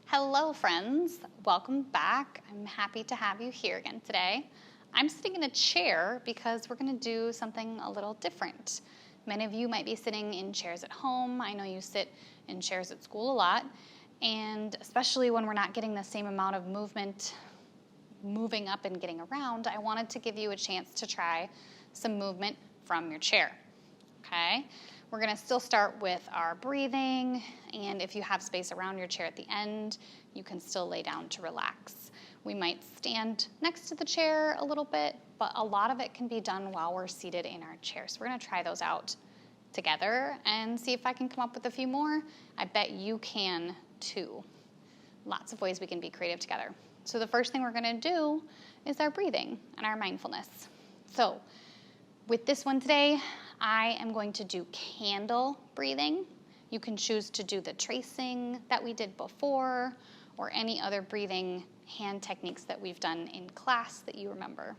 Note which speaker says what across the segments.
Speaker 1: Hello friends, welcome back. I'm happy to have you here again today. I'm sitting in a chair because we're going to do something a little different. Many of you might be sitting in chairs at home. I know you sit in chairs at school a lot, and especially when we're not getting the same amount of movement, moving up and getting around, I wanted to give you a chance to try some movement from your chair. Okay? We're going to still start with our breathing, and if you have space around your chair at the end, you can still lay down to relax. We might stand next to the chair a little bit, but a lot of it can be done while we're seated in our chair. So we're going to try those out together and see if I can come up with a few more. I bet you can too. Lots of ways we can be creative together. So the first thing we're going to do is our breathing and our mindfulness. So with this one today, I am going to do candle breathing. You can choose to do the tracing that we did before or any other breathing hand techniques that we've done in class that you remember.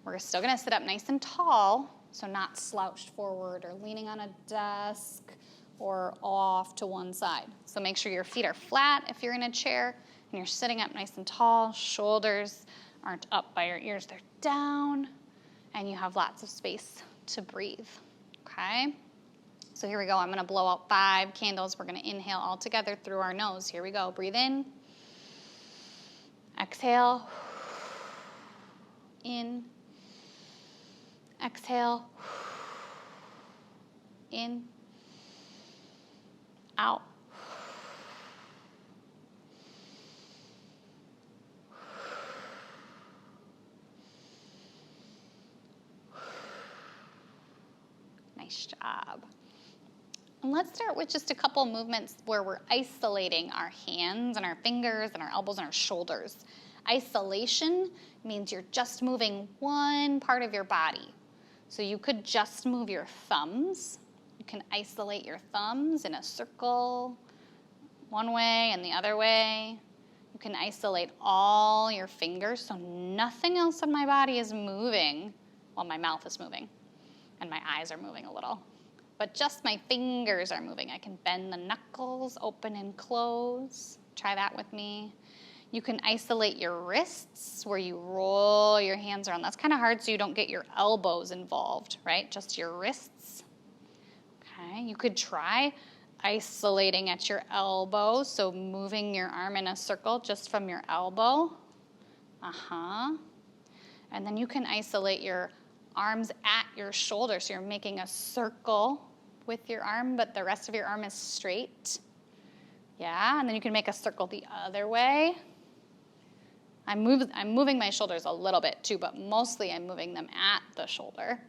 Speaker 1: We're still going to sit up nice and tall, so not slouched forward or leaning on a desk or off to one side. So make sure your feet are flat if you're in a chair and you're sitting up nice and tall. Shoulders aren't up by your ears, they're down, and you have lots of space to breathe, okay? So here we go. I'm going to blow out 5 candles. We're going to inhale all together through our nose. Here we go. Breathe in. Exhale. In. Exhale. In. Out. Nice job. And let's start with just a couple movements where we're isolating our hands and our fingers and our elbows and our shoulders. Isolation means you're just moving one part of your body. So you could just move your thumbs. You can isolate your thumbs in a circle, one way and the other way. You can isolate all your fingers so nothing else on my body is moving while my mouth is moving. And my eyes are moving a little. But just my fingers are moving. I can bend the knuckles, open and close. Try that with me. You can isolate your wrists where you roll your hands around. That's kind of hard so you don't get your elbows involved, right? Just your wrists. Okay, you could try isolating at your elbow, so moving your arm in a circle just from your elbow. And then you can isolate your arms at your shoulder, so you're making a circle with your arm, but the rest of your arm is straight. Yeah, and then you can make a circle the other way. I'm moving my shoulders a little bit too, but mostly I'm moving them at the shoulder.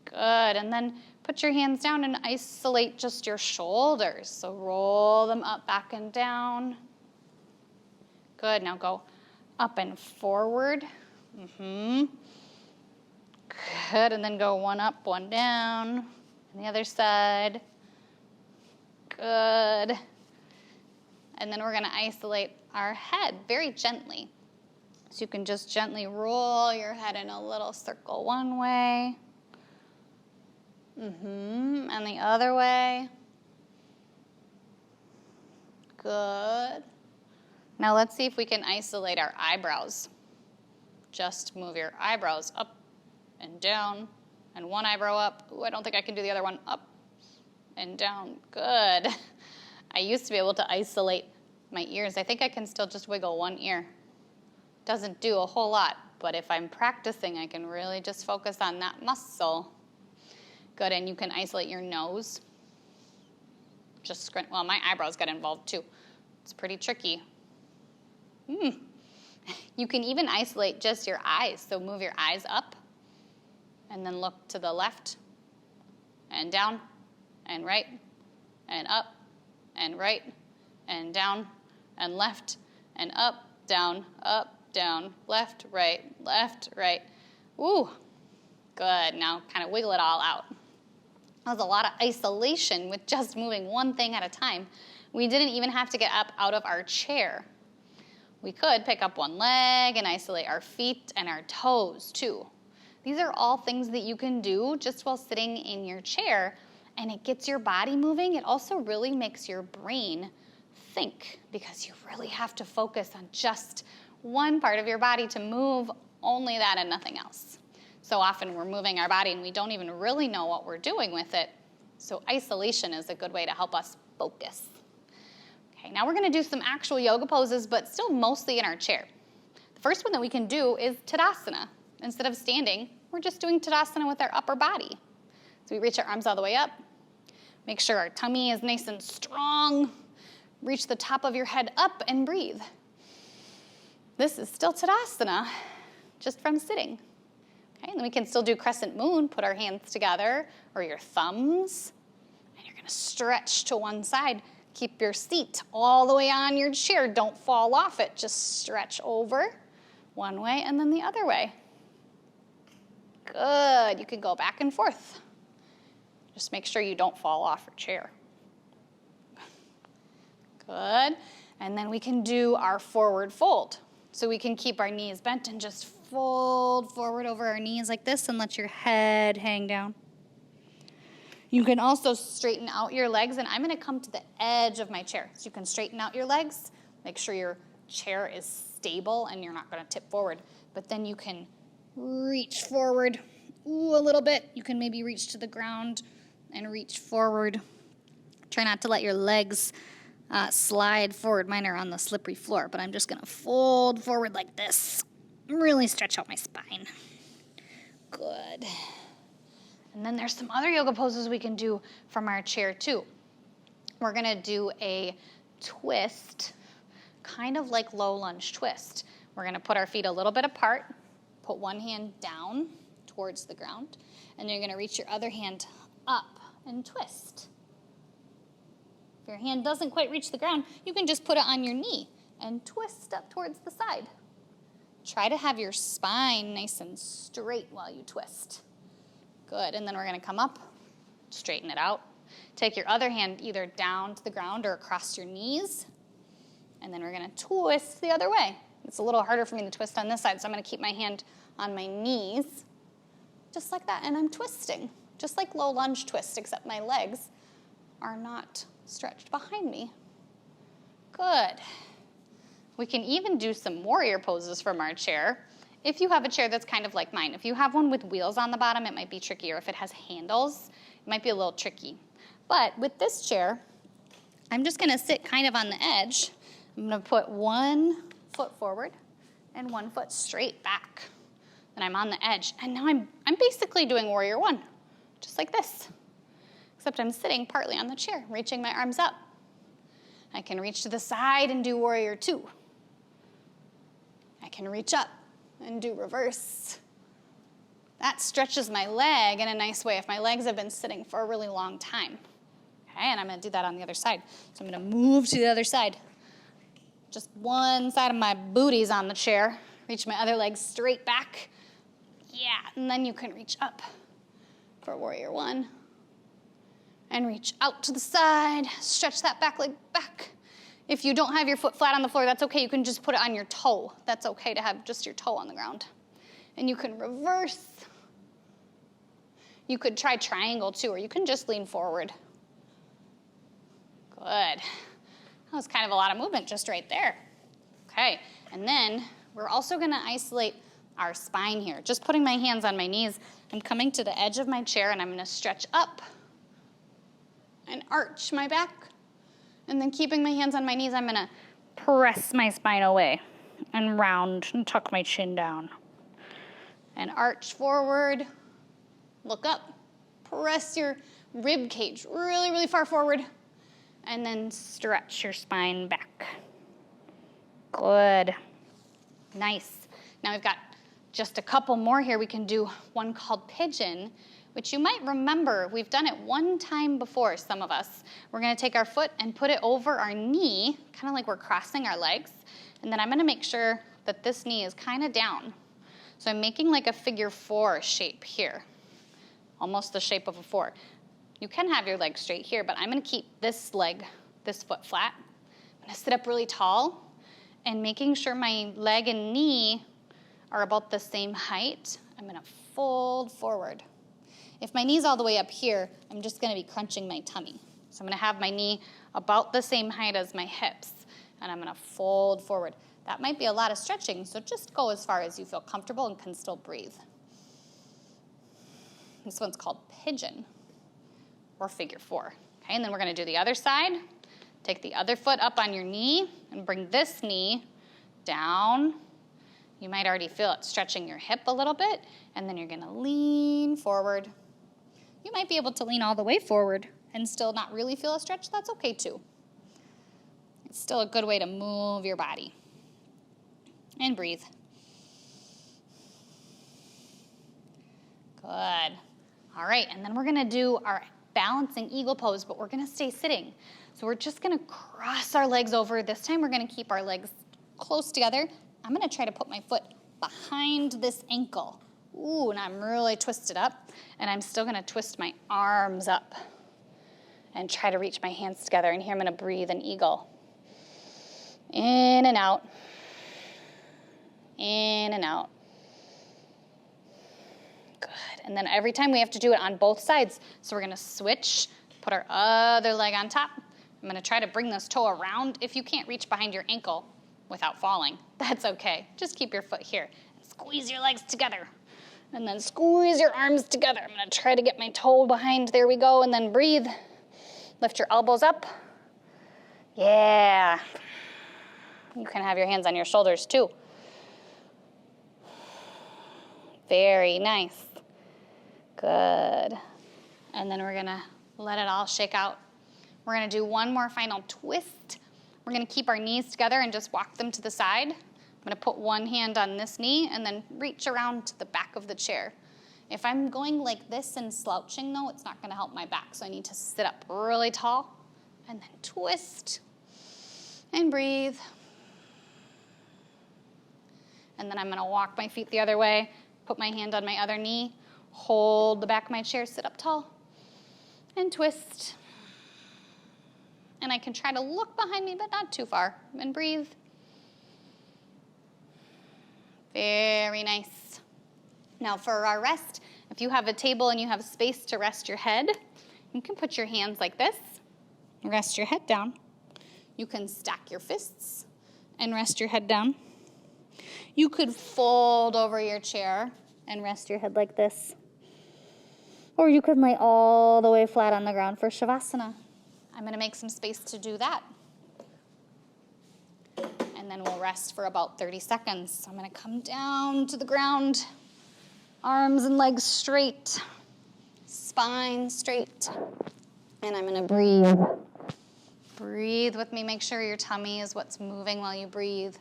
Speaker 1: Good, and then put your hands down and isolate just your shoulders. So roll them up, back, and down. Good, now go up and forward. Good, and then go one up, one down, and the other side. Good. And then we're going to isolate our head very gently. So you can just gently roll your head in a little circle one way. And the other way. Good. Now let's see if we can isolate our eyebrows. Just move your eyebrows up and down, and one eyebrow up. Ooh, I don't think I can do the other one. Up and down. Good. I used to be able to isolate my ears. I think I can still just wiggle one ear. Doesn't do a whole lot, but if I'm practicing, I can really just focus on that muscle. Good, and you can isolate your nose. Just squint. Well, my eyebrows got involved too. It's pretty tricky. You can even isolate just your eyes, so move your eyes up. And then look to the left, and down, and right, and up, and right, and down, and left, and up, down, left, right. Ooh, good. Now kind of wiggle it all out. That was a lot of isolation with just moving one thing at a time. We didn't even have to get up out of our chair. We could pick up one leg and isolate our feet and our toes too. These are all things that you can do just while sitting in your chair, and it gets your body moving. It also really makes your brain think, because you really have to focus on just one part of your body to move, only that and nothing else. So often we're moving our body and we don't even really know what we're doing with it. So isolation is a good way to help us focus. Okay, now we're going to do some actual yoga poses, but still mostly in our chair. The first one that we can do is Tadasana. Instead of standing, we're just doing Tadasana with our upper body. So we reach our arms all the way up. Make sure our tummy is nice and strong. Reach the top of your head up and breathe. This is still Tadasana, just from sitting. Okay, and then we can still do Crescent Moon. Put our hands together, or your thumbs. And you're going to stretch to one side. Keep your seat all the way on your chair. Don't fall off it. Just stretch over one way and then the other way. Good. You can go back and forth. Just make sure you don't fall off your chair. Good. And then we can do our forward fold. So we can keep our knees bent and just fold forward over our knees like this and let your head hang down. You can also straighten out your legs, and I'm going to come to the edge of my chair. So you can straighten out your legs, make sure your chair is stable and you're not going to tip forward. But then you can reach forward a little bit. You can maybe reach to the ground and reach forward. Try not to let your legs slide forward. Mine are on the slippery floor, but I'm just going to fold forward like this. Really stretch out my spine. Good. And then there's some other yoga poses we can do from our chair too. We're going to do a twist, kind of like low lunge twist. We're going to put our feet a little bit apart, put one hand down towards the ground, and you're going to reach your other hand up and twist. If your hand doesn't quite reach the ground, you can just put it on your knee and twist up towards the side. Try to have your spine nice and straight while you twist. Good, and then we're going to come up, straighten it out. Take your other hand either down to the ground or across your knees, and then we're going to twist the other way. It's a little harder for me to twist on this side, so I'm going to keep my hand on my knees, just like that, and I'm twisting, just like low lunge twist, except my legs are not stretched behind me. Good. We can even do some warrior poses from our chair. If you have a chair that's kind of like mine, if you have one with wheels on the bottom, it might be trickier. If it has handles, it might be a little tricky. But with this chair, I'm just going to sit kind of on the edge. I'm going to put one foot forward and one foot straight back. Then I'm on the edge, and now I'm basically doing warrior one, just like this. Except I'm sitting partly on the chair, reaching my arms up. I can reach to the side and do warrior two. I can reach up and do reverse. That stretches my leg in a nice way if my legs have been sitting for a really long time. Okay, and I'm going to do that on the other side. So I'm going to move to the other side. Just one side of my booty's on the chair. Reach my other leg straight back. Yeah, and then you can reach up for warrior one. And reach out to the side. Stretch that back leg back. If you don't have your foot flat on the floor, that's okay. You can just put it on your toe. That's okay to have just your toe on the ground. And you can reverse. You could try triangle too, or you can just lean forward. Good. That was kind of a lot of movement just right there. Okay, and then we're also going to isolate our spine here. Just putting my hands on my knees. I'm coming to the edge of my chair, and I'm going to stretch up and arch my back. And then keeping my hands on my knees, I'm going to press my spine away and round and tuck my chin down. And arch forward, look up, press your rib cage really, really far forward, and then stretch your spine back. Good. Nice. Now we've got just a couple more here. We can do one called Pigeon, which you might remember. We've done it one time before, some of us. We're going to take our foot and put it over our knee, kind of like we're crossing our legs. And then I'm going to make sure that this knee is kind of down. So I'm making like a figure four shape here, almost the shape of a four. You can have your leg straight here, but I'm going to keep this foot flat. I'm going to sit up really tall and making sure my leg and knee are about the same height. I'm going to fold forward. If my knee's all the way up here, I'm just going to be crunching my tummy. So I'm going to have my knee about the same height as my hips. And I'm gonna fold forward. That might be a lot of stretching, so just go as far as you feel comfortable and can still breathe. This one's called Pigeon or Figure 4. Okay, and then we're gonna do the other side. Take the other foot up on your knee and bring this knee down. You might already feel it stretching your hip a little bit, and then you're gonna lean forward. You might be able to lean all the way forward and still not really feel a stretch. That's okay too. It's still a good way to move your body. And breathe. Good. All right, and then we're gonna do our balancing eagle pose, but we're gonna stay sitting. So we're just gonna cross our legs over. This time we're gonna keep our legs close together. I'm gonna try to put my foot behind this ankle. Ooh, and I'm really twisted up. And I'm still gonna twist my arms up and try to reach my hands together. And here I'm gonna breathe an eagle. In and out. In and out. Good. And then every time we have to do it on both sides. So we're gonna switch, put our other leg on top. I'm gonna try to bring this toe around. If you can't reach behind your ankle without falling, that's okay. Just keep your foot here. And squeeze your legs together. And then squeeze your arms together. I'm gonna try to get my toe behind. There we go. And then breathe. Lift your elbows up. Yeah. You can have your hands on your shoulders too. Very nice. Good. And then we're gonna let it all shake out. We're gonna do one more final twist. We're gonna keep our knees together and just walk them to the side. I'm gonna put one hand on this knee and then reach around to the back of the chair. If I'm going like this and slouching though, it's not gonna help my back. So I need to sit up really tall and then twist and breathe. And then I'm gonna walk my feet the other way, put my hand on my other knee, hold the back of my chair, sit up tall, and twist. And I can try to look behind me, but not too far, and breathe. Very nice. Now for our rest, if you have a table and you have space to rest your head, you can put your hands like this, rest your head down. You can stack your fists and rest your head down. You could fold over your chair and rest your head like this. Or you could lay all the way flat on the ground for Savasana. I'm going to make some space to do that. And then we'll rest for about 30 seconds. So I'm going to come down to the ground, arms and legs straight, spine straight. And I'm going to breathe. Breathe with me. Make sure your tummy is what's moving while you breathe.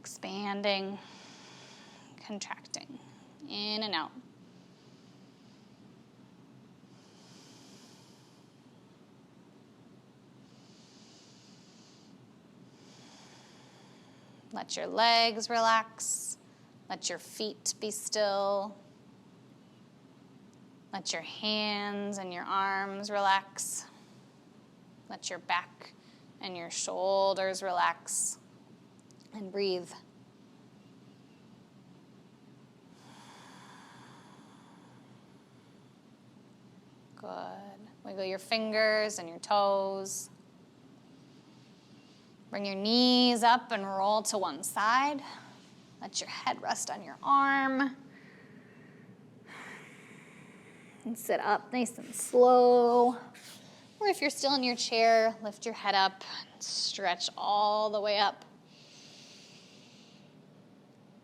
Speaker 1: Expanding, contracting, in and out. Let your legs relax. Let your feet be still. Let your hands and your arms relax. Let your back and your shoulders relax. And breathe. Good. Wiggle your fingers and your toes. Bring your knees up and roll to one side. Let your head rest on your arm. And sit up nice and slow. Or if you're still in your chair, lift your head up and stretch all the way up.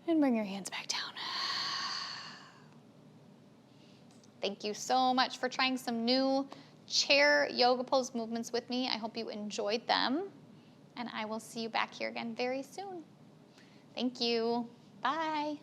Speaker 1: And bring your hands back down. Thank you so much for trying some new chair yoga pose movements with me. I hope you enjoyed them. And I will see you back here again very soon. Thank you. Bye.